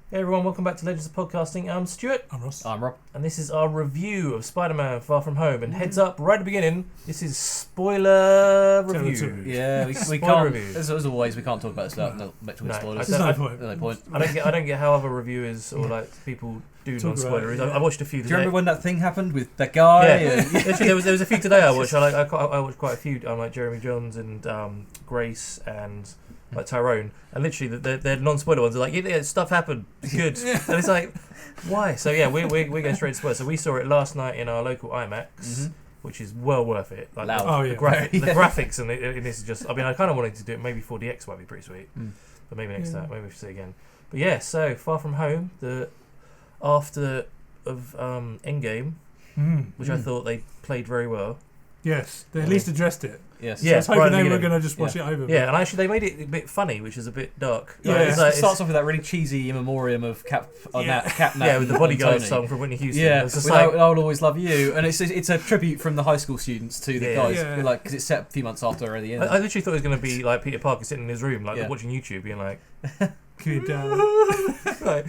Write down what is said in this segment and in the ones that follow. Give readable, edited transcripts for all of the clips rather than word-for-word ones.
Hey everyone, welcome back to Legends of Podcasting. I'm Stuart. I'm Ross. I'm Rob. And this is our review of Spider-Man Far From Home. And heads up, right at the beginning, this is spoiler review. Yeah, we Spoiler can't. review. As always, we can't talk about stuff. No spoilers. There's no point. No point. I don't get how other reviewers or like people do Talk non-spoilers. about it, I watched a few today. Do you remember when that thing happened with that guy? Yeah, literally, there was a few today I watched. I watched quite a few. Like Jeremy Johns and Grace and like Tyrone. And literally, they're non-spoiler ones. They're like, yeah, stuff happened. It's good. And it's like, why? So yeah, we're going straight to spoilers. So we saw it last night in our local IMAX, which is well worth it. Like Loud. the graphics and this is just. I mean, I kind of wanted to do it. Maybe 4DX might be pretty sweet, but maybe next time. Maybe we should see it again. But yeah, so Far From Home, the after of Endgame, which I thought they played very well. Yes, they at least addressed it. Yes. So I was hoping right they were going to just wash it over. Yeah, and actually they made it a bit funny, which is a bit dark. Yeah, Like, It starts off with that really cheesy in memoriam of Cap. Yeah, with the Bodyguard song from Whitney Houston. Yeah, it's just I will always love you, and it's a tribute from the high school students to the guys, Yeah. like because it's set a few months after the end. I literally thought it was going to be like Peter Parker sitting in his room, like watching YouTube, being like, Good. like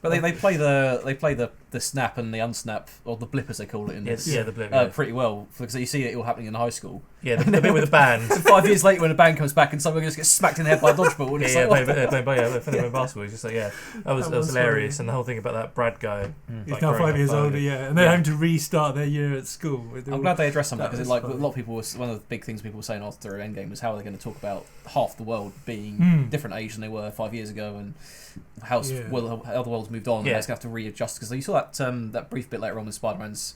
But they play the snap and the unsnap, or the blip as they call it in this. the blip, pretty well, because you see it all happening in high school. Yeah, the bit with the band. So 5 years later, when the band comes back and someone just gets smacked in the head by a dodgeball, and it's playing basketball. It's just like, that was hilarious, funny. and the whole thing about that Brad guy. He's like, now growing 5 years up, older, and they're having to restart their year at school. I'm glad they addressed something, because like a funny. lot of people, one of the big things people were saying after Endgame was how they're going to talk about half the world being different age than they were 5 years ago, and how the world's moved on, and it's going to have to readjust. Because you saw that brief bit later on with Spider-Man's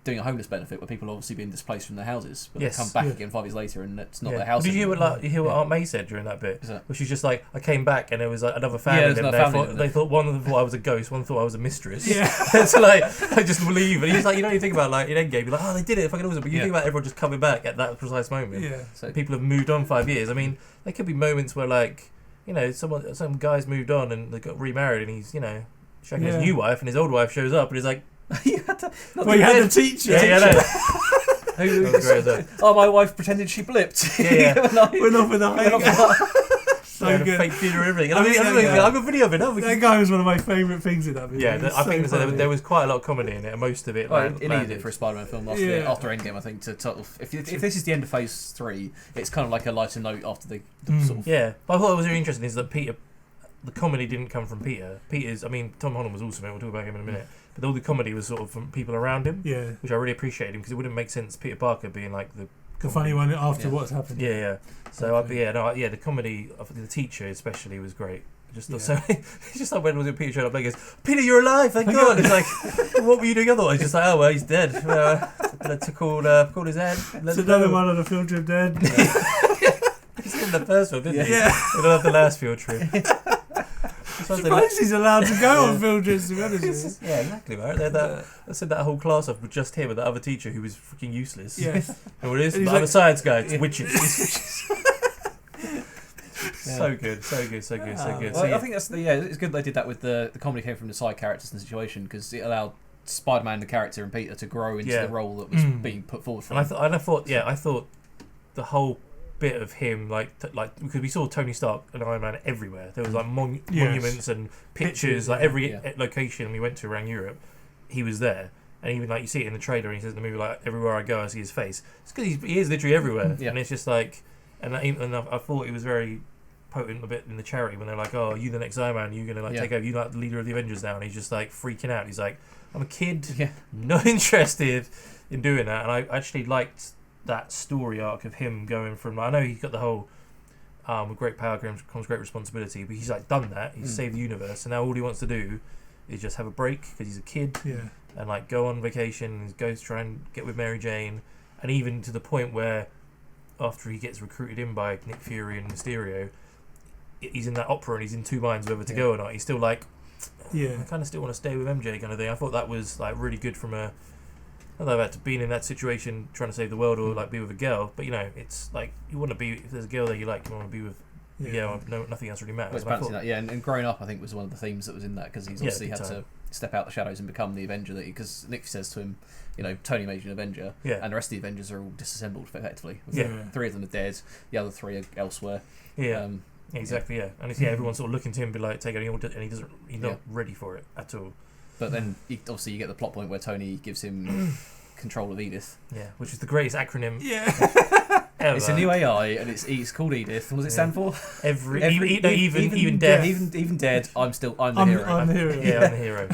doing a homeless benefit where people are obviously being displaced from their houses, but they come back again 5 years later and it's not their house. Did you hear what Aunt May said during that bit? Where she's just like, I came back and there was like another family. They thought one of them thought I was a ghost, one thought I was a mistress. Yeah. So like, I just believe. And he's like, you know, you think about like in Endgame, you're like, oh, they did it, fucking awesome. But you think about everyone just coming back at that precise moment. Yeah. So people have moved on 5 years. I mean, there could be moments where like, you know, some guy's moved on and they got remarried and he's, you know, shaking his new wife and his old wife shows up and he's like, you had the teacher. Oh, my wife pretended she blipped. Went off with a so good. Fake funeral and everything. I've got video of it. That guy was one of my favourite things in that video. Yeah, I think there was quite a lot of comedy in it, and most of it. It needed it for a Spider-Man film after Endgame. I think if this is the end of Phase 3, it's kind of like a lighter note after the sort of. Yeah, but I thought it was really interesting is that the comedy didn't come from Peter. Tom Holland was awesome. We'll talk about him in a minute. But all the comedy was sort of from people around him. Yeah, which I really appreciated him because it wouldn't make sense Peter Parker being like the funny one after what's happened. Yeah. So the comedy of the teacher especially was great. So it's just like when was it Peter showed up, like he goes, Peter, you're alive, thank God. It's like, what were you doing otherwise? Just like, oh well, he's dead. Called his head. It's another one on a field trip dead. He's in the first one, didn't he? Yeah. We don't have the last field trip. Surprised he's allowed to go on field trips, to be honest. Yeah, exactly, right? I said that whole class off with just him and that other teacher who was freaking useless. Yes. And what it is? The other science guy, it's witches. So good. Well, I think it's good they did that with the comedy came from the side characters in the situation, because it allowed Spider-Man, the character, and Peter to grow into the role that was being put forward for him. And I thought the whole bit of him, like because we saw Tony Stark and Iron Man everywhere. There was like monuments and pictures, like every location we went to around Europe, he was there. And even like you see it in the trailer, and he says in the movie, like, everywhere I go, I see his face. It's because he is literally everywhere, and it's just like, and I thought it was very potent a bit in the charity when they're like, oh, you the next Iron Man, you're gonna take over, you like the leader of the Avengers now, and he's just like freaking out. He's like, I'm a kid, not interested in doing that. And I actually liked that story arc of him going from, I know he's got the whole with great power comes great responsibility, but he's like done that, he's saved the universe, and now all he wants to do is just have a break because he's a kid and like go on vacation and go try and get with Mary Jane, and even to the point where after he gets recruited in by Nick Fury and Mysterio, he's in that opera and he's in two minds whether to go or not. He's still like, I kind of still want to stay with MJ kind of thing. I thought that was like really good from a, not about to being in that situation trying to save the world or like be with a girl, but you know, it's like you want to be, if there's a girl there you like, you want to be with the girl. Nothing else really matters. Well, it's that, and growing up I think was one of the themes that was in that, because he's obviously had to step out the shadows and become the Avenger that because Nick says to him, you know, Tony made you an Avenger, and the rest of the Avengers are all disassembled effectively. 3 of them are dead, the other 3 are elsewhere. Exactly, yeah. And it's, everyone's sort of looking to him, be like, take it, and he's not ready for it at all. But then, obviously, you get the plot point where Tony gives him control of Edith. Yeah, which is the greatest acronym. Yeah. Ever. It's a new AI, and it's called Edith. What does it stand for? Even dead. Even dead. I'm the hero. I'm the hero. Yeah, I'm the hero.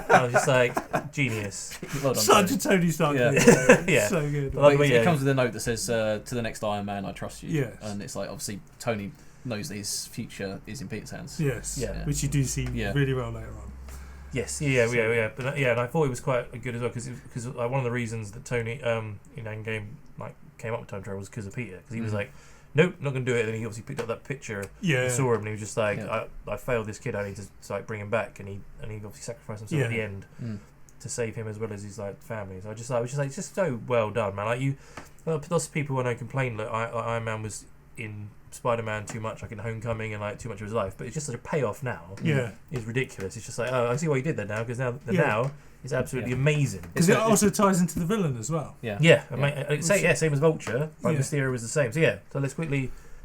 I was just like, genius. Well done, Such Tony. a Tony Stark. Yeah. Yeah. So good. But It comes with a note that says, "To the next Iron Man, I trust you." Yes. And it's like, obviously, Tony knows that his future is in Peter's hands. Yes. Yeah. Which you do see really well later on. Yes, yeah. But and I thought it was quite good as well because one of the reasons that Tony in Endgame came up with time travel was because of Peter, because he was like, nope, not going to do it. And then he obviously picked up that picture, saw him, and he was just like, I failed this kid. I need to bring him back, and he obviously sacrificed himself at the end to save him as well as his family. So I was just like, it's just so well done, man. Like lots of people when I complain that Iron Man was in Spider-Man too much, like in Homecoming, and too much of his life, but it's just such a payoff now. Yeah, is ridiculous. It's just like, I see why you did that now, because now it's absolutely amazing. Because it also ties into the villain as well. Same as Vulture, but Mysterio was the same. So let's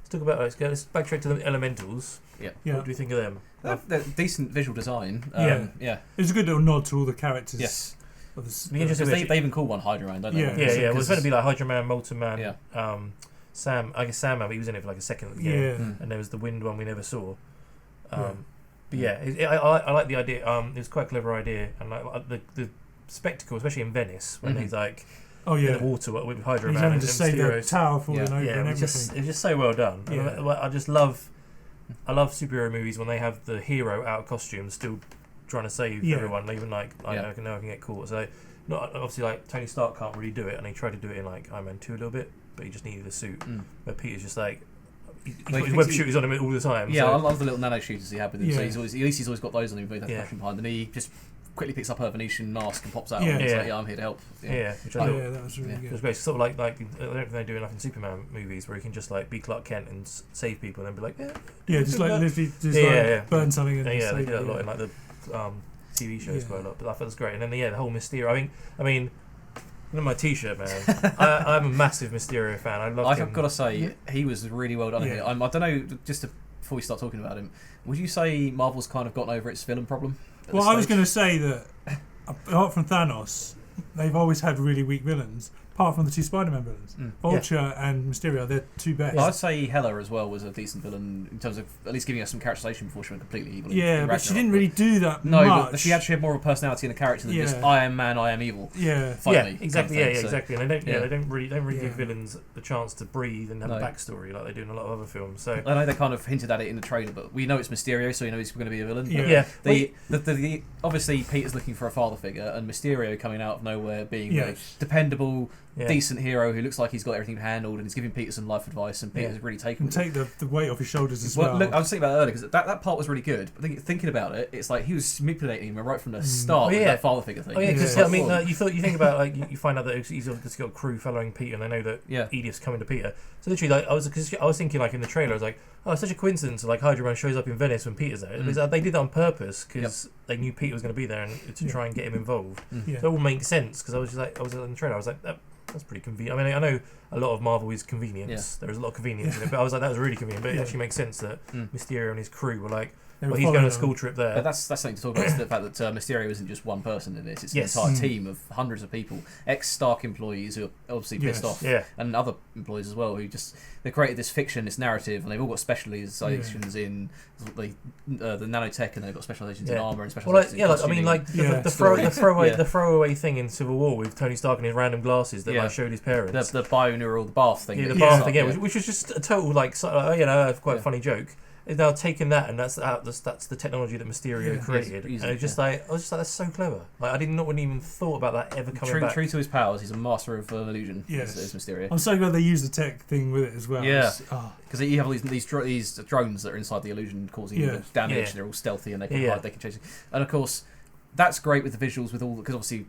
talk about. Let's backtrack to the Elementals. Yeah. What do you think of them? They're decent visual design. It was a good little nod to all the characters. Yes. They even call one Hydra Man, don't they? Yeah. It was going to be like Hydra Man, Molten Man, Sam. I guess Sam, he was in it for like a second at the beginning, and there was the Wind one we never saw. But I like the idea. It was quite a clever idea, and like the spectacle, especially in Venice, when he's like in the water with Hydra Man and just say the tower falling over and everything. It's just so well done. I just love superhero movies when they have the hero out of costume still trying to save everyone, even I can get caught. So not obviously like Tony Stark can't really do it, and he tried to do it in like Iron Man 2 a little bit, but he just needed a suit. But Peter's just like. He's got his web shooters on him all the time. Yeah, I love the little nano shooters he had with him. So at least he's always got those on him. But that flashing behind, and he just quickly picks up her Venetian mask and pops out. And it's like, I'm here to help. Which that was really good. It was great. Sort of like I don't think they do enough in Superman movies where he can just like be Clark Kent and save people and then be like, just like literally burn something and they do that a lot in like the TV shows quite a lot. But I thought it was great. And then the whole Mysterio. I mean. Look at my T-shirt, man. I'm a massive Mysterio fan. I love him. I've got to say, he was really well done here. I don't know, before we start talking about him, would you say Marvel's kind of gotten over its villain problem? Well, I was going to say that, apart from Thanos, they've always had really weak villains. Apart from the two Spider-Man villains, Vulture and Mysterio, they're two best. I'd say Hela as well was a decent villain in terms of at least giving us some characterization before she went completely evil. Yeah, but she didn't really do that much. No, but she had more of a personality in the character than just I am man, I am evil. Yeah, exactly. Exactly. And they don't really give villains the chance to breathe and have a backstory like they do in a lot of other films. So I know they kind of hinted at it in the trailer, but we know it's Mysterio, so we know he's going to be a villain. Yeah. Obviously Peter's looking for a father figure, and Mysterio coming out of nowhere being a dependable. Decent hero who looks like he's got everything handled, and he's giving Peter some life advice, and Peter's really taken. Take the weight off his shoulders as well. Look, I was thinking about it earlier because that part was really good. But thinking about it, it's like he was manipulating him right from the start with that father figure thing. I mean, you think about like you find out that he's obviously got a crew following Peter, and they know that Edith's coming to Peter. So literally, like I was thinking like in the trailer, I was like, oh, it's such a coincidence. Like Hydra Man shows up in Venice when Peter's there. They did that on purpose because they knew Peter was going to be there and to try and get him involved. So it all makes sense because I was in the trailer. I was like, that's pretty convenient. I mean, I know a lot of Marvel is convenience. There's a lot of convenience in it, but I was like, that was really convenient. But it actually makes sense that Mysterio and his crew were like, he's going on a school trip there. But that's something to talk about. Is the fact that Mysterio isn't just one person in this; it's an entire team of hundreds of people, ex-Stark employees who are obviously pissed off, and other employees as well who they created this fiction, this narrative, and they've all got specializations in the nanotech, and they've got specializations in armor and specializations in costuming. the throwaway thing in Civil War with Tony Stark and his random glasses that showed his parents. The binaural, the bath thing. The bath thing, which was just a total quite a funny joke. Is now taken that, and that's the technology that Mysterio created, and it's just I was just like, that's so clever. Like I wouldn't even thought about that ever coming back. True to his powers, he's a master of illusion. Yes, is Mysterio. I'm so glad they used the tech thing with it as well. Yeah, because you have all these drones that are inside the illusion causing damage. And they're all stealthy and they can hide, they can chase it. And of course, that's great with the visuals, because obviously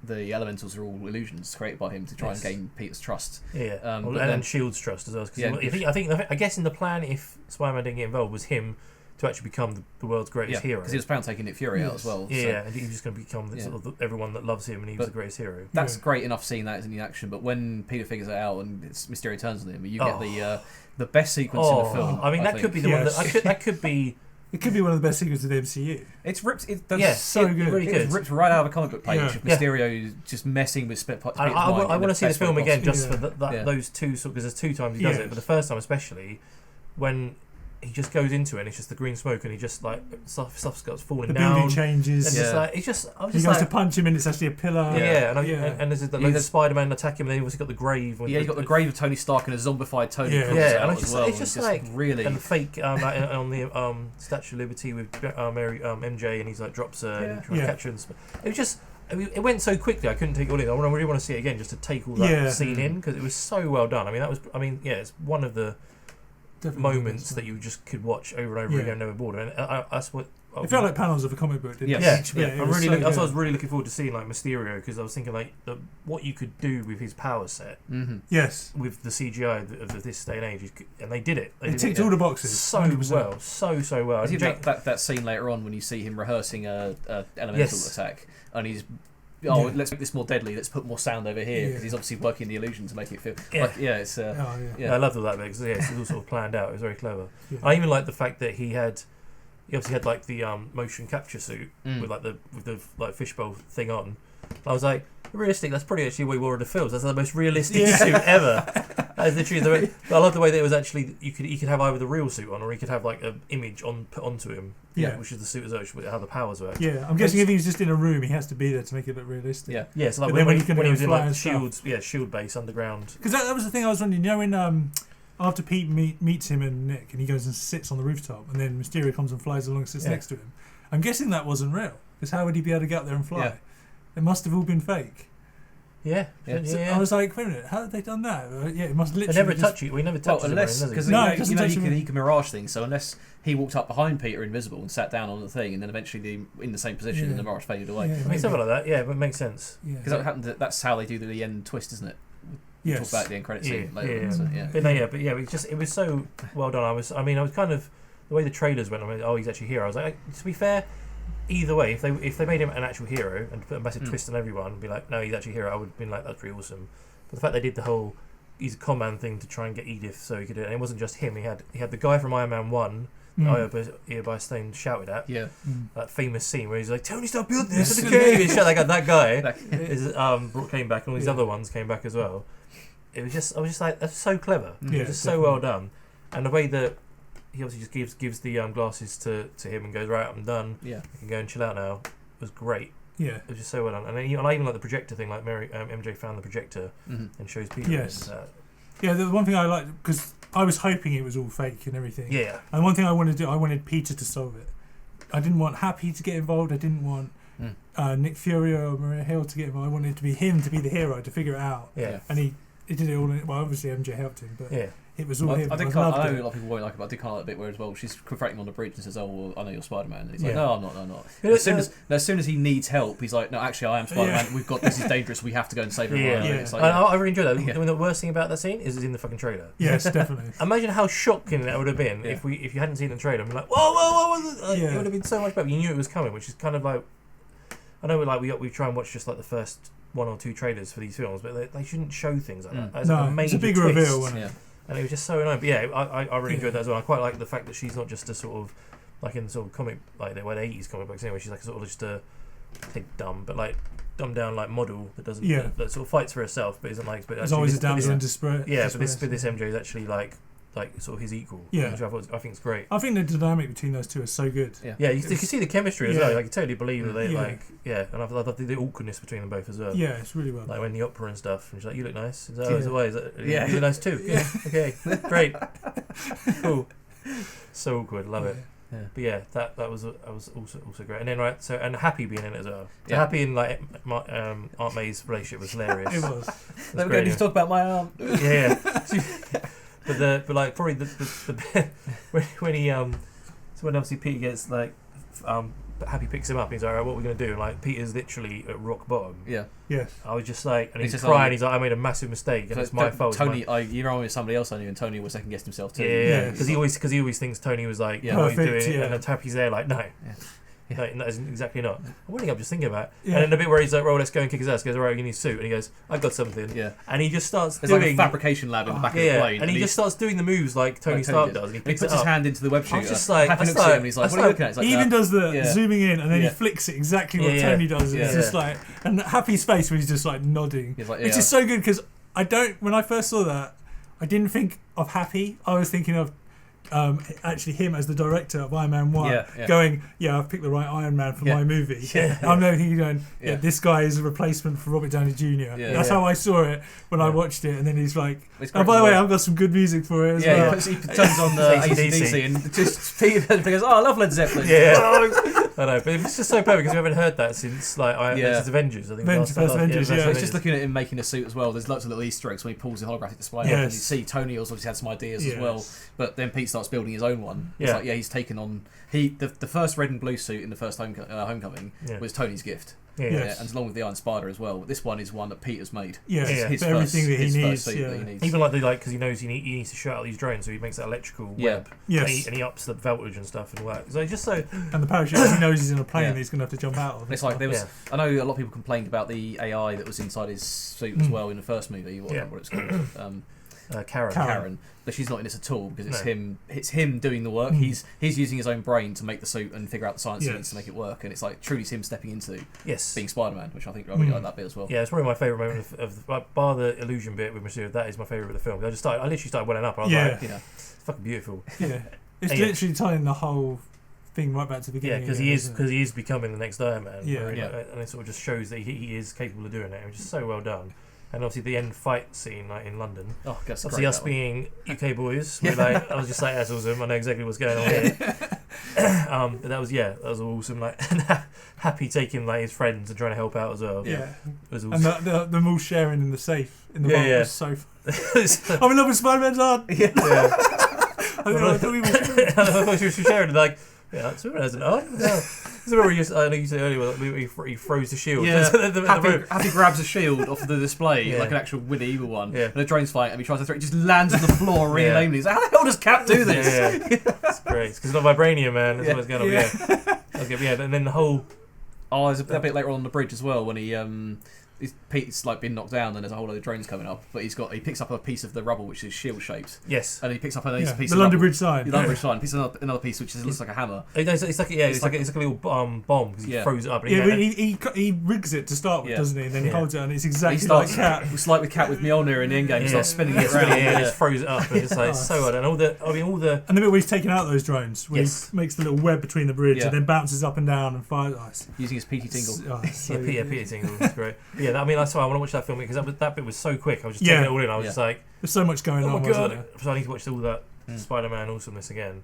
the elementals are all illusions created by him to try and gain Peter's trust. And Shield's trust as well. I guess in the plan, if Spider-Man didn't get involved, was him to actually become the world's greatest hero. Because he was planning on taking Nick Fury out as well. Yeah, and he was just going to become everyone that loves him, and he was the greatest hero. That's great enough seeing that in the action, but when Peter figures it out and Mysterio turns on him, you get the best sequence in the film. I mean, that could be the one that could be. It could be one of the best sequences of the MCU. It's ripped. So good. Really good. It's ripped right out of a comic book page. Mysterio just messing with Peter's mind. I want to see the film again just for those two, because there's 2 times he does it, but the first time especially, when he just goes into it and it's just the green smoke and he just like stuff starts falling down. The building changes. And he goes to punch him and it's actually a pillar. And there's the Spider-Man attack him, and then he's also got the grave. He's got the grave of Tony Stark and a zombified Tony. And it's just like really and the fake on the Statue of Liberty with Mary MJ, and he's like drops her and trying to catch her. It was just. It went so quickly. I couldn't take it all in. I really want to see it again just to take all that scene in, because it was so well done. It's one of the moments that you just could watch over and over again, never bored. And that's what it felt like panels of a comic book. Didn't it? I was really looking forward to seeing like Mysterio, because I was thinking like what you could do with his power set. Yes, with the CGI of this day and age, and they did it. They ticked all the boxes so 100%. Well, so well. That scene later on when you see him rehearsing a elemental attack, and he's. Let's make this more deadly. Let's put more sound over here, because he's obviously working the illusion to make it feel. I loved all that bit, because it's all sort of planned out. It was very clever. I even liked the fact that he obviously had like the motion capture suit with the like fishbowl thing on. I was like, realistic. That's probably actually what he wore in the films. That's the most realistic suit ever. That is literally but I love the way that it was actually he could have either the real suit on, or he could have like an image put onto him. Which is the suit as well, how the powers work. Yeah, I'm guessing if he's just in a room, he has to be there to make it look realistic. Yeah. So like when he was in like Shield base underground. Because that was the thing I was wondering. You know, when after Pete meets him and Nick, and he goes and sits on the rooftop, and then Mysterio comes and flies along and sits next to him. I'm guessing that wasn't real, because how would he be able to get up there and fly? It must have all been fake. Yeah. So I was like, wait a minute, how have they done that? It must literally. They never touch you. We never touch him, because he can mirage things. So unless he walked up behind Peter invisible and sat down on the thing, and then eventually in the same position, and the mirage faded away. Something like that. Yeah, but it makes sense. Because that happened. That's how they do the end twist, isn't it? We'll talk about the end credit scene later. But it was so well done. I was kind of the way the trailers went. He's actually here. I was like, to be fair. Either way, if they made him an actual hero and put a massive twist on everyone and be like, no, he's actually a hero, I would have been like, that's pretty awesome. But the fact they did the whole he's a con man thing to try and get Edith so he could do it, and it wasn't just him. He had the guy from Iron Man 1, by Stone shouted at. That famous scene where he's like, Tony, stop building this in the cave. That guy came back, and all these other ones came back as well. I was just like, that's so clever. It was just so well done, and the way that. He obviously just gives the glasses to him and goes, right, I'm done. I can go and chill out now. It was great. It was just so well done. And I even like the projector thing, like MJ found the projector and shows Peter. The one thing I liked, because I was hoping it was all fake and everything. And one thing I wanted to do, I wanted Peter to solve it. I didn't want Happy to get involved. I didn't want Nick Fury or Maria Hill to get involved. I wanted it to be him to be the hero, to figure it out. And he did it all. Obviously MJ helped him, but it was all him. I know a lot of people won't like it, but I did kind of like that bit where as well she's confronting him on the bridge and says, "Oh, well, I know you're Spider-Man," and he's like, "No, I'm not." As soon as he needs help, he's like, "No, actually, I am Spider-Man. We've got this is dangerous. We have to go and save everyone." I really enjoyed that. I mean, the worst thing about that scene is it's in the fucking trailer. Yes, definitely. Imagine how shocking that would have been if you hadn't seen the trailer. And be like, whoa! It would have been so much better. You knew it was coming, which is kind of like, I know we try and watch just like the first 1 or 2 trailers for these films, but they shouldn't show things like that. It's a big reveal, wasn't it? And it was just so annoying. But I really enjoyed that as well. I quite like the fact that she's not just a sort of, like in the sort of comic, like the 80s comic books anyway, she's like a sort of just a, I think dumb, but like dumbed down like model that doesn't, that sort of fights for herself, but isn't like, but there's always a damsel in distress. But this MJ is actually like sort of his equal. Which I think it's great. I think the dynamic between those two is so good. You can see the chemistry as well. Like, you totally believe that they and I love the awkwardness between them both as well. It's really well done. Like when the opera and stuff, and she's like, "You look nice." Is that always? You look nice too. Okay, great, cool. So awkward, love it. But that was also great. And then and Happy being in it as well. So Happy and like Aunt May's relationship was hilarious. It was. We're going to talk about my aunt. But like probably the when he when obviously Peter gets like Happy picks him up. And he's like, all right, what are we going to do? And like Peter's literally at rock bottom. Yeah. Yes. I was just like, and he's just crying. like, he's like, I made a massive mistake, and it's my fault. Tony, you remember with somebody else I knew, and Tony was second guessed himself too. Yeah, because he always thinks Tony was like, what he's doing, and then Happy's there like, no. No, that isn't exactly not. I'm wondering, I'm just thinking about it. And then the bit where he's like, let's go and kick his ass. He goes, all right, you need a suit. And he goes, I've got something. Yeah. And he just starts There's doing... like a fabrication lab in the back of the plane. And he just starts doing the moves like Tony Stark does. And he puts his hand into the web shooter. I was just like... Happy looks at him and he's like, what are you looking at? He even does the zooming in and then he flicks it exactly what Tony does. It's just like... And Happy's face when he's just like nodding. Which is so good because when I first saw that, I didn't think of Happy. I was thinking of actually him as the director of Iron Man 1 going, I've picked the right Iron Man for my movie. I'm there thinking going, this guy is a replacement for Robert Downey Jr. That's how I saw it when I watched it, and then he's like, by the way, I've got some good music for it as well. He turns on the AC/DC and just Peter goes, I love Led Zeppelin. I know, but it's just so perfect because we haven't heard that since since Avengers. I think Avengers. It's just looking at him making a suit as well. There's lots of little Easter eggs when he pulls the holographic display up, and you see Tony also had some ideas as well. But then Pete starts building his own one. It's like he's taken on the first red and blue suit in the first Homecoming was Tony's gift. And along with the Iron Spider as well. But this one is one that Peter's made. His everything that he needs. Even because he knows he needs to shoot out these drones, so he makes that electrical web. And he ups the voltage and stuff and all that. So just so. And the parachute, he knows he's in a plane that he's going to have to jump out of. It's like there was. I know a lot of people complained about the AI that was inside his suit as well in the first movie. What it's called. Karen, but she's not in this at all because it's him. It's him doing the work. He's using his own brain to make the suit and figure out the science he needs to make it work. And it's like truly him stepping into being Spider-Man, which I think I really like that bit as well. Yeah, it's probably my favourite moment of bar the illusion bit with Mysterio. That is my favourite of the film. I literally started welling up. I was like, it's fucking beautiful. Yeah, it's literally tying the whole thing right back to the beginning. Yeah, because he is becoming the next Iron Man. And it sort of just shows that he is capable of doing it, which is so well done. And obviously the end fight scene in London. Oh, that's obviously us being UK boys, I was just like, that's awesome. I know exactly what's going on here. But that was awesome. Like Happy taking his friends and trying to help out as well. Yeah, it was awesome. And them all sharing in the safe in the vault was so fun. I'm in love with Spider-Man's aunt. I thought she was sharing like. Yeah, Superman has an art. I know you said earlier he throws the shield. Yeah, Happy grabs a shield off the display, like an actual Winnie Evil one. Yeah. And the drone's flying, and he tries to throw it. It just lands on the floor really lamely. He's like, how the hell does Cap do this? It's great. It's because it's not vibranium, man. That's what's going on. And then the whole... Oh, there's a bit later on the bridge as well when Pete's been knocked down and there's a whole load of drones coming up, but he picks up a piece of the rubble which is shield shaped. Yes, and he picks up another piece the of London Bridge sign. The London Bridge sign. Picks up another piece which looks like a hammer. It's like a little bomb because he throws it up. And he rigs it to start with, doesn't he? And then he holds it, and it's exactly like Cat. It's like with Cat with Mjolnir in the Endgame. He starts spinning it around. And just throws it up. And it's like so odd. And all the and the bit where he's taking out those drones, where he makes the little web between the bridge and then bounces up and down and fires using his Petey Tingle. Peter Tingle. That's great. Yeah, that's why I want to watch that film because that bit was so quick. I was just taking it all in. I was just like, there's so much going on. Oh my god! So I need to watch all that Spider-Man awesomeness again,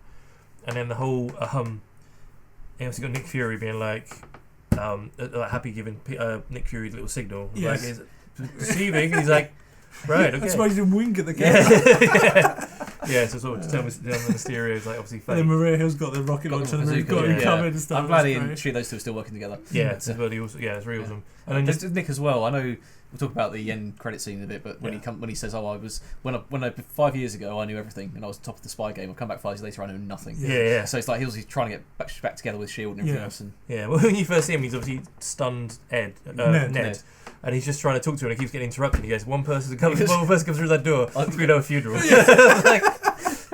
and then the whole. You also got Nick Fury being like Happy giving Nick Fury a little signal. Yes. Like, it's deceiving. And he's like, right, okay. That's why he didn't wink at the camera. Yeah, so sort of tell Mysterio is like obviously fake. And then Maria Hill's got the rocket launcher and they've got him covered and stuff. I'm glad those two are still working together. Yeah, it's really awesome. Yeah, it's really awesome. And then just Nick as well. I know we'll talk about the end credit scene in a bit, but when he says, "Oh, I was when I 5 years ago I knew everything and I was top of the spy game. I've come back 5 years later, I know nothing." Yeah. So it's like he's trying to get back together with Shield and everything else. And well, when you first see him, he's obviously stunned Ned. And he's just trying to talk to him and he keeps getting interrupted. He goes, one person comes through that door. We know a funeral. Like,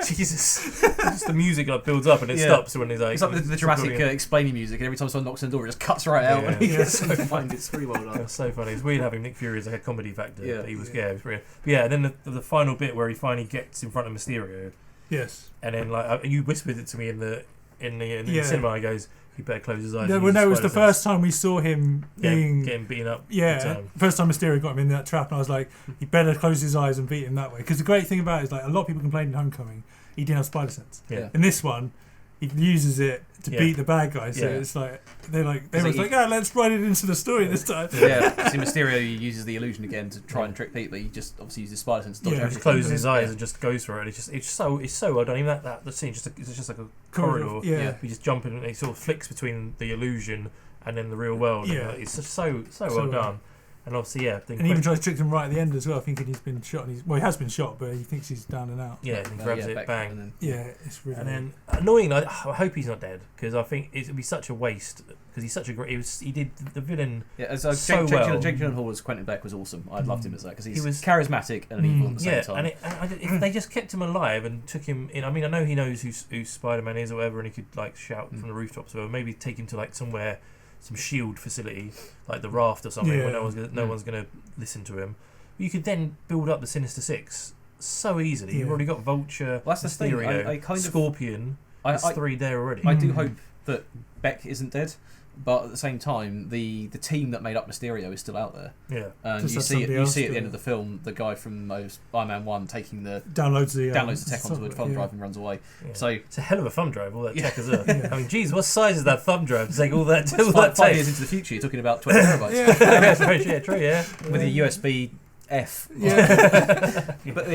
Jesus. Just the music builds up and it stops when he's like... It's like the dramatic explaining music and every time someone knocks on the door it just cuts right out. And it's so funny. It's pretty well done. It's so funny. It's weird having Nick Fury as like a comedy factor. Yeah. He was, it was brilliant. But and then the final bit where he finally gets in front of Mysterio. Yes. And then you whispered it to me in the cinema. He goes... He better close his eyes. No, it was the first time we saw him getting beaten up. Yeah, first time Mysterio got him in that trap, and I was like, he better close his eyes and beat him that way. Because the great thing about it is, like, a lot of people complained in Homecoming, he didn't have spider sense. Yeah. In this one, he uses it to beat the bad guy. So it's like they was like, let's write it into the story this time. Yeah, see, Mysterio uses the illusion again to try and trick people. He just obviously uses spider sense to dodge everything. He closes his eyes and just goes for it. It's so well done. Even the scene, it's just like a corridor. Yeah, you just jump in and it sort of flicks between the illusion and then the real world. Yeah, it's just so well done. And obviously, and he even tries to trick him right at the end as well, thinking he's been shot. And he has been shot, but he thinks he's down and out. Yeah, and he grabs it, bang. It's really. And then annoying. I hope he's not dead, because I think it would be such a waste. Because he's such a great. He did the villain. Yeah, so well. Jake Gyllenhaal as Quentin Beck was awesome. I loved him as that because he was charismatic and evil at the same time. And if they just kept him alive and took him in. I mean, I know he knows who Spider-Man is or whatever, and he could like shout from the rooftops, or maybe take him to like somewhere. Some shield facility like the Raft or something where no one's gonna listen to him. You could then build up the Sinister Six so easily. You've already got Vulture, well, that's Mysterio, the thing. Scorpion. There's three there already. I do hope that Beck isn't dead, but at the same time, the team that made up Mysterio is still out there. Yeah, and you see at the end of the film the guy from Iron Man 1 taking downloads the tech onto a thumb drive and runs away. Yeah. So it's a hell of a thumb drive. All that tech as well. I mean, geez, what size is that thumb drive to take all that? All that 5 years into the future, you're talking about 20 terabytes. Yeah, true. Yeah, with a USB F. Yeah, but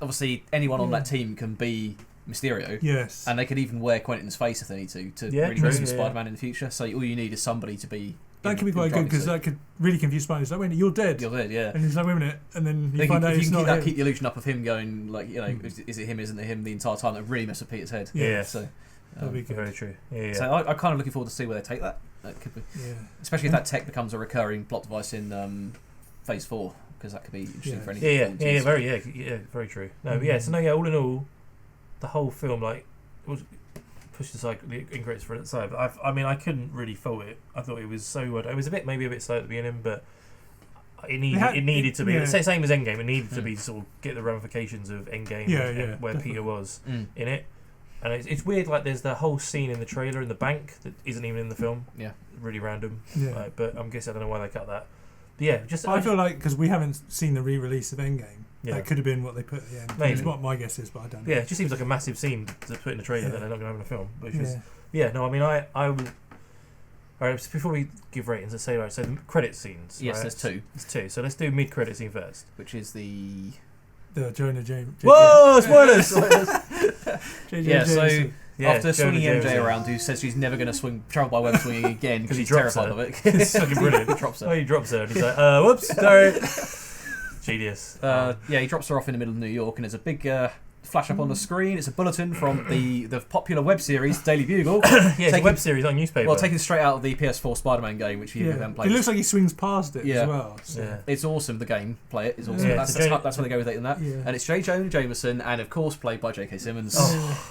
obviously anyone on that team can be Mysterio. Yes. And they could even wear Quentin's face if they need to really mess with Spider-Man in the future. So all you need is somebody to be. That could be quite good because that could really confuse Spider-Man. He's like, wait a minute, you're dead. You're dead, yeah. And he's like, wait a minute, and then you find out it's not him. Keep the illusion up of him going like, is it him? Isn't it him? The entire time that really mess with Peter's head. Yeah. So that'd be good. Very true. Yeah. So I'm kind of looking forward to see where they take that. That could be. Yeah. Especially if that tech becomes a recurring plot device in Phase 4, because that could be interesting for anything. Very true. No, all in all, the whole film was pushed aside the ingredients for it aside. But I couldn't really fault it. I thought it was so well. It was maybe a bit slow at the beginning, but it needed to be the same as Endgame. It needed to be to sort of get the ramifications of Endgame and where definitely. Peter was in it. And it's weird. Like there's the whole scene in the trailer in the bank that isn't even in the film. Yeah, really random. Yeah, but I'm guessing I don't know why they cut that. But yeah, I feel like because we haven't seen the re-release of Endgame. Yeah. That could have been what they put at the end. Maybe. It's what my guess is, but I don't know. Yeah, it just seems like a massive scene to put in a trailer that they're not going to have in a film. Which is, I would. Alright, so before we give ratings, let's say, so the credit scenes. Yes, right? there's two. There's two. So let's do mid-credit scene first. Which is the Jonah James. Whoa, spoilers! After swinging MJ around, who says she's never going to travel by web swinging again because she's terrified of it. It's fucking brilliant. He drops her. Oh, he drops her and he's like, whoops, sorry. Genius. He drops her off in the middle of New York, and there's a big flash up on the screen. It's a bulletin from the popular web series Daily Bugle. It's a web series on newspaper. Well, taken straight out of the PS4 Spider-Man game, which he then played. It looks like he swings past it as well. So. Yeah. It's awesome. The game, play it. It's awesome. That's where they go with it in that. Yeah. And it's J. Jonah Jameson, and of course played by J.K. Simmons.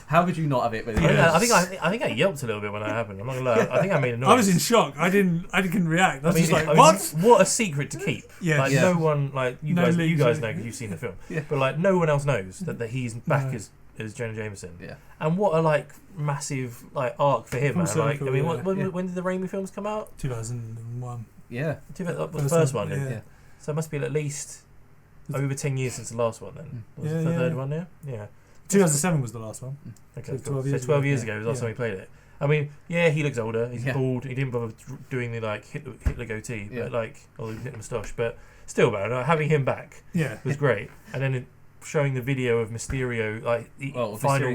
How could you not have it? I think I yelped a little bit when that happened. I'm not gonna lie. I think I made a noise. I was in shock. I couldn't react. I was just like, what? What a secret to keep. No one you guys know because you've seen the film. Yeah. But no one else knows that he's back as Jonah Jameson. Yeah. And what a massive arc for him, man. When did the Raimi films come out? 2001. Yeah. The first one. Yeah. So it must be at least over 10 years since the last one then. Was it the third one now? Yeah. 2007 was the last one. Okay, so 12 years ago was the last time we played it. I mean, he looks older. He's bald. He didn't bother doing the Hitler goatee, but although he hit the moustache. But still, man, having him back was great. And then showing the video of Mysterio,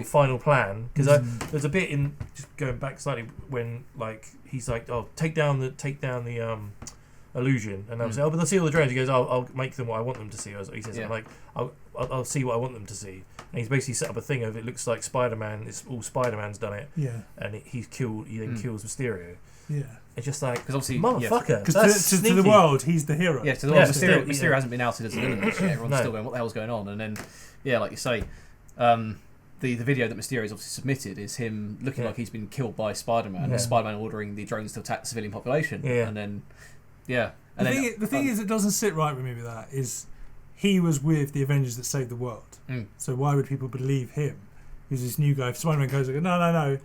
final plan, because there's a bit in just going back slightly when he's like, oh, take down the illusion, and they'll say, oh, but they'll see all the drones. He goes, I'll make them what I want them to see. Or he says, I'll see what I want them to see. And he's basically set up a thing of it looks like Spider-Man. It's all Spider-Man's done it. Yeah. And he then kills Mysterio. Yeah. It's just like, because obviously, motherfucker. Because to the world, he's the hero. Yeah, to the world, Mysterio hasn't been outed as a villain yet. Everyone's still going, what the hell's going on? And then, like you say, the video that Mysterio's obviously submitted is him looking like he's been killed by Spider-Man. And Spider-Man ordering the drones to attack the civilian population. Yeah. And then, the thing is, it doesn't sit right with me with that. Is he was with the Avengers that saved the world. So why would people believe him? He's this new guy. If Spider-Man goes, no.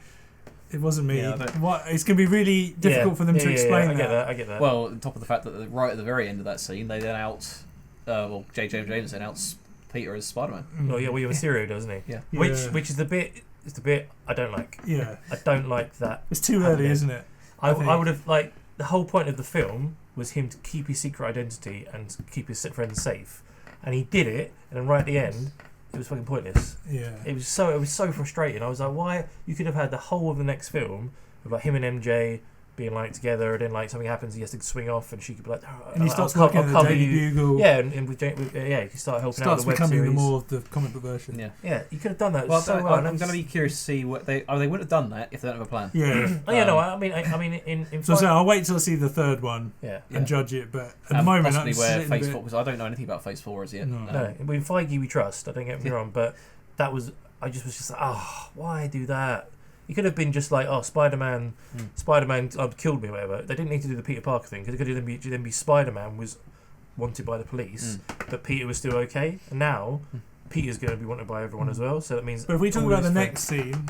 It wasn't me. It's going to be really difficult for them to explain that. I get that. Well, on top of the fact that right at the very end of that scene, they then J. Jameson outs Peter as Spider-Man. Mysterio, doesn't he? Yeah. Which is the bit It's the bit I don't like. Yeah. I don't like that. It's too early, isn't it? I would have, like, the whole point of the film was him to keep his secret identity and keep his friends safe. And he did it, and then right at the end, it was fucking pointless. Yeah. It was so frustrating. I was like, why? You could have had the whole of the next film with like him and MJ being like together, and then like something happens, he has to swing off, and she could be like, oh, and he starts working at the Daily Bugle. Yeah, and with you start helping out with the web series. Starts becoming more of the comic book version. Yeah, you could have done that. Well, so I'm going to be curious to see what they wouldn't have done that if they don't have a plan. Yeah. I mean, in so I'll wait till I see the third one. And judge it. But at the moment, possibly where Phase 4, because I don't know anything about Phase 4 as yet. No, in Feige we trust. I don't get me wrong, but that was I was just like, why do that? It could have been just like, Spider-Man killed me or whatever. They didn't need to do the Peter Parker thing, because it could then be Spider-Man was wanted by the police, but Peter was still okay. And now Peter's going to be wanted by everyone as well. So that means. But if we talk about the next scene,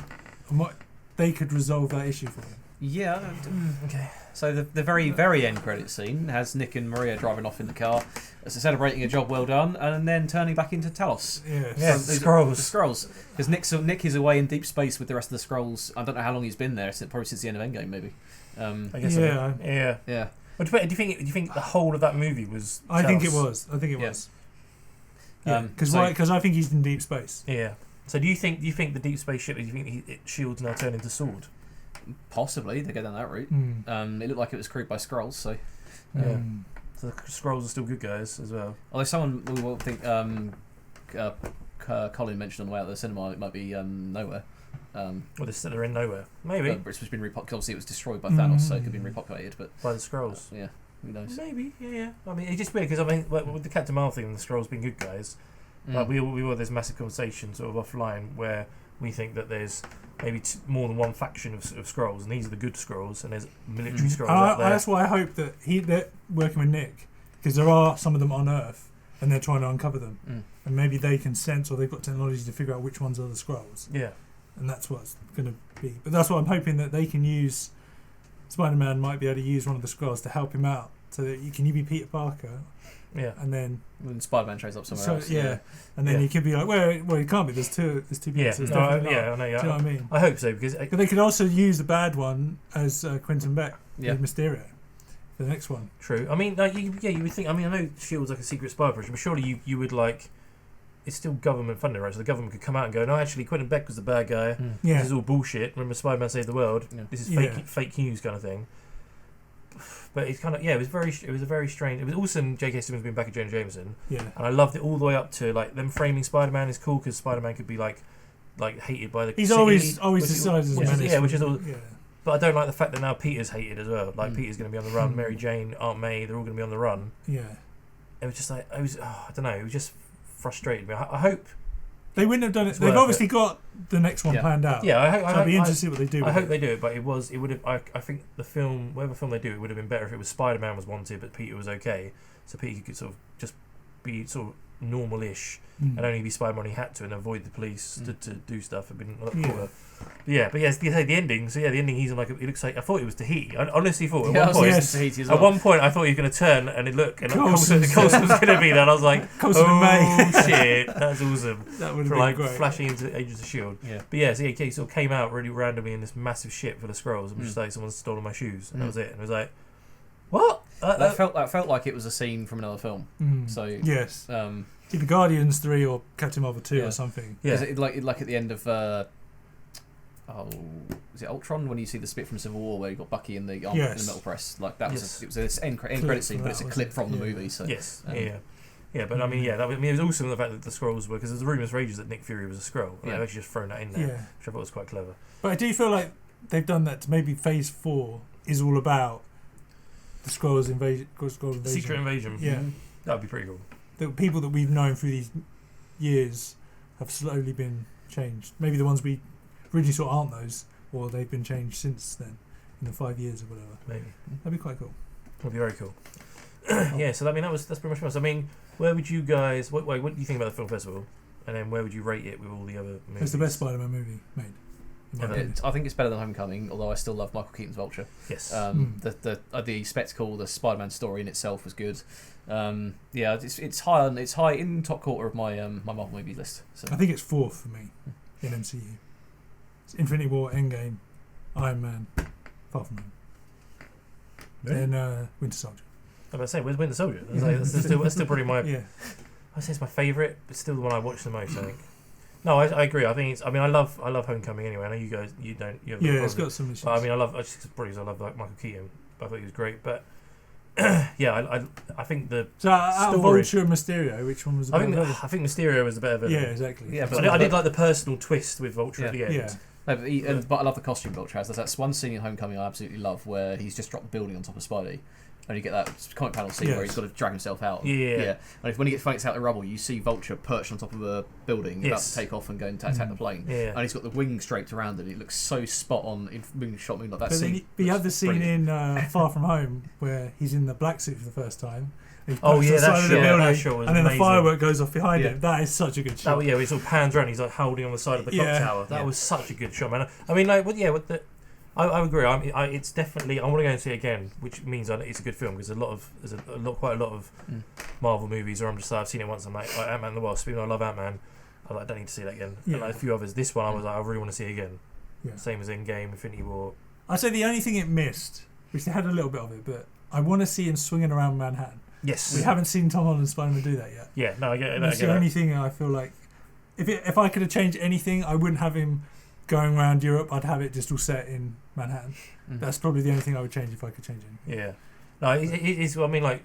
they could resolve that issue for him. Yeah. Okay. So the very, very end credit scene has Nick and Maria driving off in the car, celebrating a job well done, and then turning back into Talos. Yeah, the Skrulls. Because Nick is away in deep space with the rest of the Skrulls. I don't know how long he's been there. Probably since the end of Endgame, maybe. I guess. Yeah. But do you think the whole of that movie was? I think it was. Yeah, because I think he's in deep space. Yeah. So do you think the deep space ship? Do you think Shield's now turned into Sword? Possibly they go down that route. It looked like it was created by Skrulls, so so the Skrulls are still good guys as well. Although someone will think Colin mentioned on the way out of the cinema it might be Nowhere. They're in Nowhere. Maybe it's been obviously it was destroyed by Thanos, so it could have been repopulated, but by the Skrulls. Yeah, who knows? Maybe. Yeah. I mean, it's just weird because with the Captain Marvel thing and the Skrulls being good guys, like we were this massive conversation sort of offline where we think that there's maybe more than one faction of Skrulls, and these are the good Skrulls, and there's military Skrulls out there. That's why I hope that they're working with Nick, because there are some of them on Earth, and they're trying to uncover them, and maybe they can sense, or they've got technology to figure out which ones are the Skrulls. Yeah, and that's what's going to be. But that's what I'm hoping, that they can use. Spider-Man might be able to use one of the Skrulls to help him out, so that you be Peter Parker. Yeah, and then when Spider-Man shows up somewhere else. Yeah, and then you could be like, well, it can't be. There's two people. Yeah, so I know. Do you know what I mean? I hope so, because but they could also use the bad one as Quentin Beck with Mysterio for the next one. True. I mean, like you would think. I mean, I know Shield's like a secret spy operation, but surely you would like. It's still government funded, right? So the government could come out and go, no, actually, Quentin Beck was the bad guy. This is all bullshit. Remember, Spider-Man saved the world. This is fake news kind of thing. But it's kind of it was a very strange. It was awesome. J.K. Simmons being back at Jonah Jameson. Yeah, and I loved it all the way up to like them framing Spider-Man is cool because Spider-Man could be like hated by the. He's city, always decided as a menace. Which is all. Yeah. But I don't like the fact that now Peter's hated as well. Like Peter's going to be on the run. Mary Jane, Aunt May, they're all going to be on the run. Yeah, it was just like I don't know. It was just frustrated me. I hope. They wouldn't have done it. They've obviously got the next one planned out. Yeah, I'd be interested to see what they do. I hope they do it, but it would have. I think the film, whatever film they do, it would have been better if it was Spider-Man was wanted, but Peter was okay, so Peter could sort of just be sort of normal-ish and only be Spider-Man when he had to, and avoid the police to do stuff. It'd been a lot cooler. But yes, the ending. So the ending. He's in like it looks like I thought it was Tahiti. I honestly thought at one point I thought he was going to turn and look and Coulson was going to be there. And I was like, oh shit, that's awesome. That would have been great. Flashing into Agents of Shield. Yeah. But yeah, so he sort of came out really randomly in this massive ship full of Skrulls and just like someone's stolen my shoes, and that was it. And it was like, what? That felt like it was a scene from another film. So yes. Either Guardians 3 or Captain Marvel 2 or something. Yeah. Like at the end of is it Ultron when you see the spit from Civil War where you got Bucky in the in the metal press? Like that was it was this end credit scene, but it's a clip from the movie. So but I mean it was awesome the fact that the Skrulls were, because there's rumours for ages that Nick Fury was a Skrull. And they've actually just thrown that in there, which I thought was quite clever. But I do feel like they've done that to maybe Phase 4 is all about the Skrulls invasion. Secret invasion. Yeah, that would be pretty cool. The people that we've known through these years have slowly been changed. Maybe the ones we originally saw aren't those, or they've been changed since then, in the 5 years or whatever. Maybe that'd be quite cool. That'd be very cool. So I mean that's pretty much us. I mean, where would you guys? What do you think about the film festival? And then where would you rate it with all the other movies? It's the best Spider-Man movie made. I think it's better than Homecoming, although I still love Michael Keaton's Vulture. Yes. The spectacle, the Spider-Man story in itself was good. It's high in top quarter of my my Marvel movie list. So. I think it's 4th for me in MCU. Infinity War, Endgame, Iron Man, Far From Home. Really? Then Winter Soldier. I'm about to say, where's Winter Soldier? That's still probably my... Yeah. I say it's my favourite, but still the one I watch the most, I think. No, I agree. I think it's... I mean, I love Homecoming anyway. I know you guys, you don't... You it's got some issues. But I mean, I love like Michael Keaton. I thought he was great, but... yeah, I think the... So out of Vulture and Mysterio, which one was the better? I think Mysterio was the better villain. Yeah, exactly. Yeah, but I did like the personal twist with Vulture at the end. Yeah. No, but I love the costume Vulture has. There's that one scene in Homecoming I absolutely love where he's just dropped the building on top of Spidey. And you get that comic panel scene where he's got to drag himself out. Yeah. And when he gets out the rubble, you see Vulture perched on top of a building, about to take off and go and attack the plane. Yeah. And he's got the wings draped around it. It looks so spot on in moonshot moonlight. That but scene. But you have the scene in Far From Home where he's in the black suit for the first time. That shot was and then amazing. the firework goes off behind him. That is such a good shot. He sort of pans around. He's like holding on the side of the clock tower. That was such a good shot, man. I mean, like, I agree. It's definitely. I want to go and see it again, which means it's a good film because quite a lot of Marvel movies, or I'm just like, I've seen it once. I'm like Ant-Man and the Wasp. Even though I love Ant-Man, I don't need to see that again. And like a few others. This one, I was like, I really want to see it again. Yeah. Same as Endgame, Infinity War. I'd say the only thing it missed, which they had a little bit of it, but I want to see him swinging around Manhattan. Yes. We haven't seen Tom Holland Spider-Man do that yet. Yeah, no, I get it. That's the only thing I feel like. If I could have changed anything, I wouldn't have him going around Europe. I'd have it just all set in Manhattan. That's probably the only thing I would change if I could change anything. Yeah. No, it's I mean, like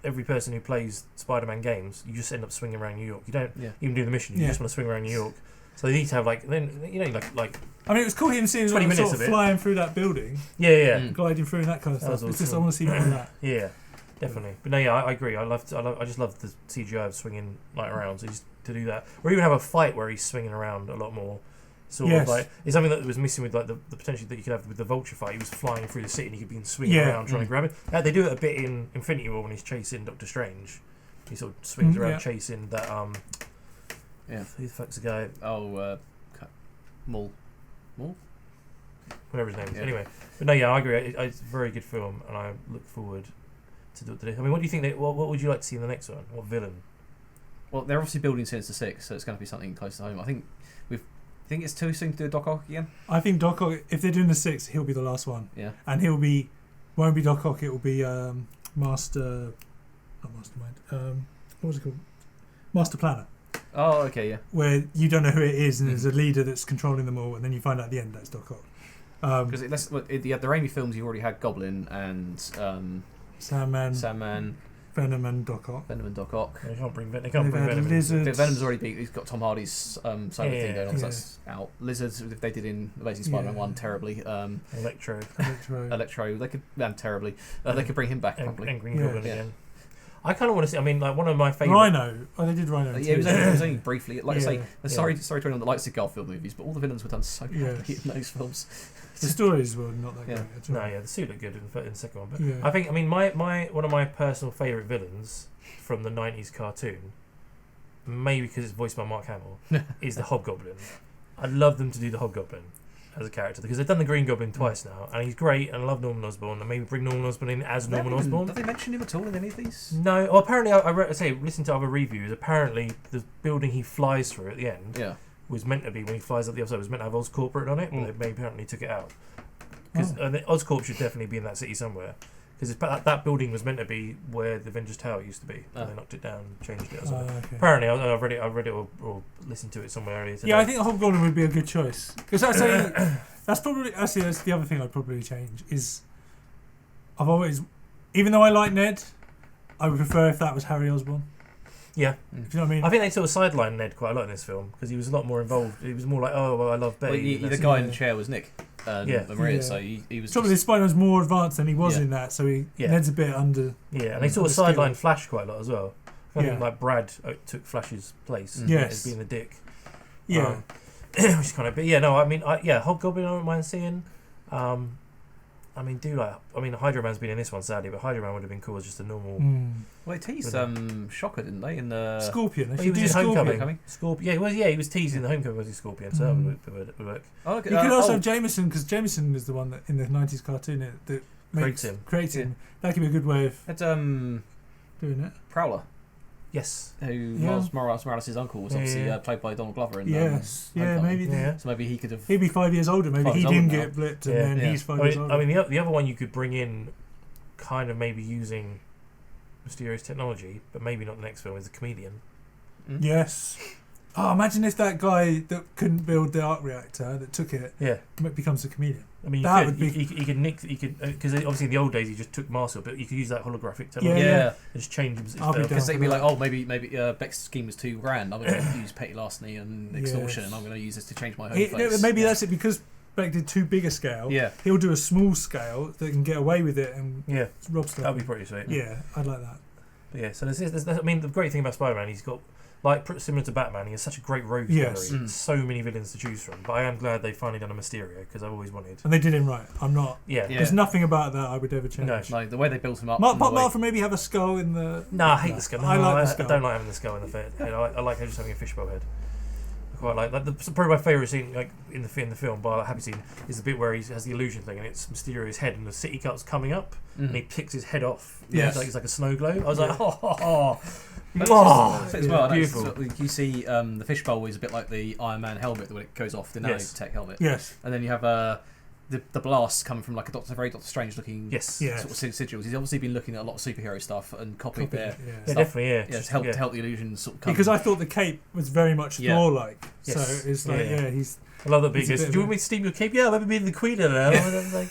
every person who plays Spider-Man games, you just end up swinging around New York. You don't even do the mission. You just want to swing around New York. So they need to have like I mean, it was cool him seeing 20 minutes sort of flying through that building. Yeah. Gliding through and that kind of stuff. It's just I want to see more of that. Yeah. Definitely, but no, I agree. I just love the CGI of swinging like around. So just to do that, or even have a fight where he's swinging around a lot more. Sort of like it's something that was missing with like the potential that you could have with the Vulture fight. He was flying through the city and he could be swinging around trying to grab it. They do it a bit in Infinity War when he's chasing Doctor Strange. He sort of swings around chasing that. Who the fuck's the guy? Maul. Whatever his name is. Anyway, but no, I agree. It's a very good film, and I look forward to this. I mean, what do you think? What would you like to see in the next one? What villain? Well, they're obviously building Sinister Six, so it's going to be something close to home. I think it's too soon to do Doc Ock again. I think Doc Ock, if they're doing the 6, he'll be the last one. Yeah, and won't be Doc Ock. It will be Master. Not Mastermind. What was it called? Master Planner. Oh, okay, yeah. Where you don't know who it is, and there's a leader that's controlling them all, and then you find out at the end that's Doc Ock. Because the Raimi films, you already had Goblin and Sandman, Venom and Doc Ock. They can't bring Venom. Lizards. Venom's already been. He's got Tom Hardy's solo thing going on, so that's out. Lizards, if they did in Amazing Spider-Man 1, terribly. Electro. They could terribly. They could bring him back properly. And Green Goblin again. I kind of want to see. I mean, like one of my favourite. Rhino. Oh, they did Rhino. Yeah, it was only briefly. Like I say, sorry to anyone that likes the Garfield movies, but all the villains were done so badly in those films. The stories were not that great at all. No, the suit looked good in the second one. But I think, I mean, my one of my personal favourite villains from the 90s cartoon, maybe because it's voiced by Mark Hamill, is the Hobgoblin. I'd love them to do the Hobgoblin as a character because they've done the Green Goblin twice now, and he's great, and I love Norman Osborn, and maybe bring Norman Osborn in as Norman Osborn. Did they mention him at all in any of these? No. Well, apparently, listen to other reviews. Apparently, the building he flies through at the end was meant to be, when he flies up the other side, was meant to have Oscorp on it, but they apparently took it out. Because Oscorp should definitely be in that city somewhere. Because that building was meant to be where the Avengers Tower used to be. And they knocked it down and changed it or something. Okay. Apparently, I've read it or listened to it somewhere earlier today. Yeah, I think Hobgoblin would be a good choice. Because that's the other thing I'd probably change is I've always, even though I like Ned, I would prefer if that was Harry Osborn. Yeah. Do you know what I mean? I think they sort of sidelined Ned quite a lot in this film because he was a lot more involved. He was more like, I love Betty. Well, the guy in the chair was Nick. Maria, so he was. Probably Spider-Man's more advanced than he was in that, so Ned's a bit under. Yeah, and they sort of sidelined Flash quite a lot as well. I think like Brad took Flash's place as being the dick. Yeah. Which is kind of, but I mean, Hobgoblin I don't mind seeing. Hydro Man's been in this one sadly, but Hydro Man would have been cool as just a normal. Well, they teased Shocker, didn't they? In the Scorpion. He was in Homecoming. Scorpion. Yeah, he was teased in the Homecoming was Scorpion, so that would work. Oh, okay. You could also have Jameson, because Jameson is the one that in the 90s cartoon that creates him. That could be a good way of doing it. Prowler. Yes. Who Miles Morales' uncle was obviously played by Donald Glover. Maybe. Yeah. So maybe he could have. He'd be 5 years older. Maybe he didn't get blipped, and then he's 5 years older. I mean, the other one you could bring in, kind of maybe using Mysterio's technology, but maybe not the next film, is a comedian. Yes. Oh, imagine if that guy that couldn't build the arc reactor that took it, becomes a comedian. I mean, he could because obviously in the old days he just took Marcel, but you could use that holographic technology. And just change his. Because they'd be like, oh, maybe Beck's scheme was $2,000. I'm going to use petty larceny and extortion, and I'm going to use this to change my home face. Maybe that's it, because Beck did too big a scale. Yeah, he'll do a small scale that can get away with it and rob stuff. That'd be pretty sweet. Yeah, I'd like that. But so there's I mean, the great thing about Spider-Man, he's got, like, similar to Batman, he has such a great rogues gallery. So many villains to choose from. But I am glad they finally done a Mysterio, because I've always wanted. And they did him right. I'm not. There's nothing about that I would ever change. No, the way they built him up. Apart from maybe have a skull in the. No, I hate the skull. No, I like the skull. I don't like having the skull in the head. I like just having a fishbowl head. I quite like that. Probably my favourite scene, like in the film, but a happy scene, is the bit where he has the illusion thing, and it's Mysterio's head, and the city cut's coming up, and he picks his head off. Yes. It's like a snow globe. I was like, as well, beautiful. You see, the fishbowl is a bit like the Iron Man helmet when it goes off, the nanotech helmet. Yes. And then you have the blast coming from like a Doctor Strange looking sort of sigils. He's obviously been looking at a lot of superhero stuff and copied their stuff. Definitely, to help the illusion sort of come. Because I thought the cape was very much Thor-like. So it's like, he's. I love that big. Do you want me to steam your cape? Yeah, I've ever been the Queen of that. I was like,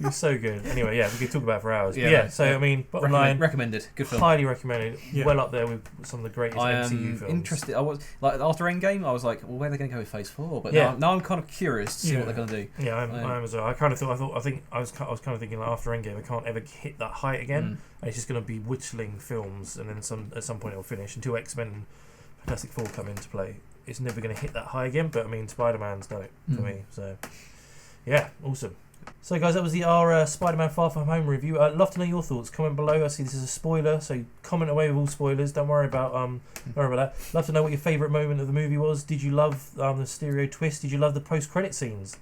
you're so good. Anyway, we could talk about it for hours. I mean, bottom line, recommended. Good film. Highly recommended. Well up there with some of the greatest MCU films. Interested. I was like, after Endgame, I was like, well, where are they going to go with Phase 4? But now I'm kind of curious to see what they're going to do. Yeah, I am as well. I kind of thought. I was kind of thinking, like, after Endgame, I can't ever hit that height again. And it's just going to be whittling films, and then at some point it'll finish until X-Men and Fantastic Four come into play. It's never going to hit that high again, but I mean, Spider-Man's done it for me. So, awesome. So, guys, that was our Spider-Man Far From Home review. I'd love to know your thoughts. Comment below. I see this is a spoiler, so comment away with all spoilers. Don't worry about that. Love to know what your favourite moment of the movie was. Did you love the Mysterio twist? Did you love the post-credit scenes?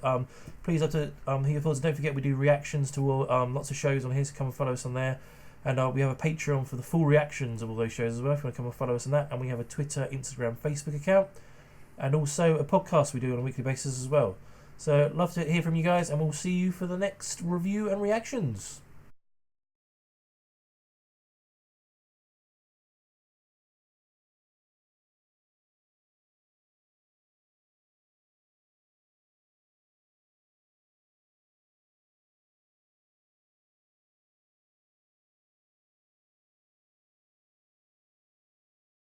Please love to hear your thoughts. Don't forget, we do reactions to all, lots of shows on here, so come and follow us on there. And we have a Patreon for the full reactions of all those shows as well, if you want to come and follow us on that. And we have a Twitter, Instagram, Facebook account. And also a podcast we do on a weekly basis as well. So love to hear from you guys, and we'll see you for the next review and reactions.